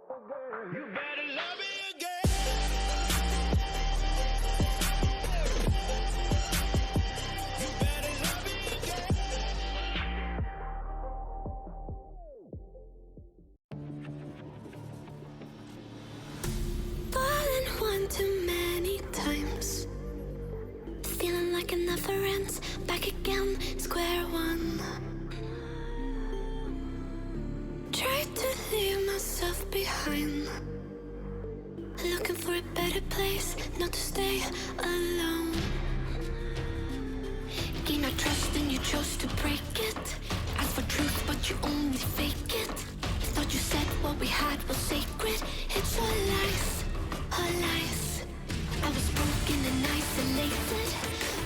You better love me again. You better love me again. Fallen one too many times, feeling like it never ends. Back again, square one. Tried to leave myself behind, looking for a better place, not to stay alone. Gain our trust and you chose to break it. Ask for truth but you only fake it. Thought you said what we had was sacred. It's all lies, all lies. I was broken and isolated,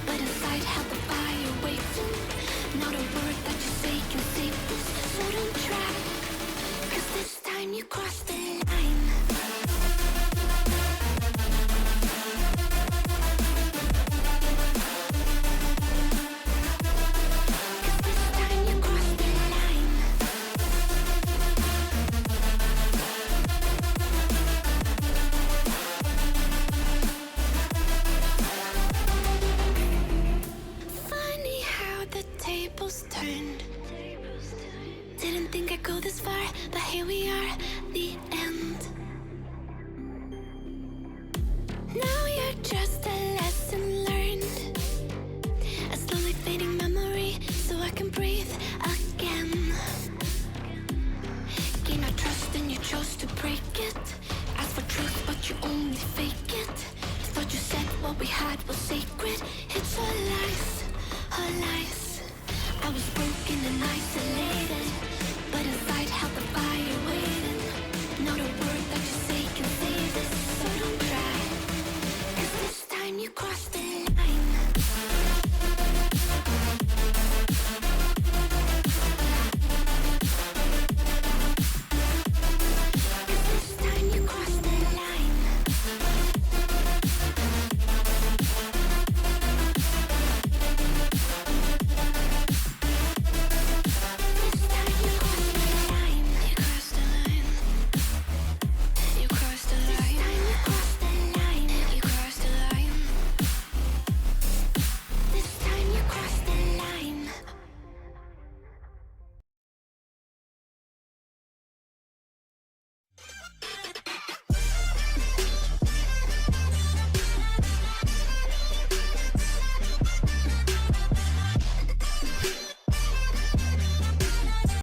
but inside held the fire waiting. Not a word that you say can save this, so don't try, 'cause this time you crossed the line. Turned. Didn't think I'd go this far, but here we are, the end.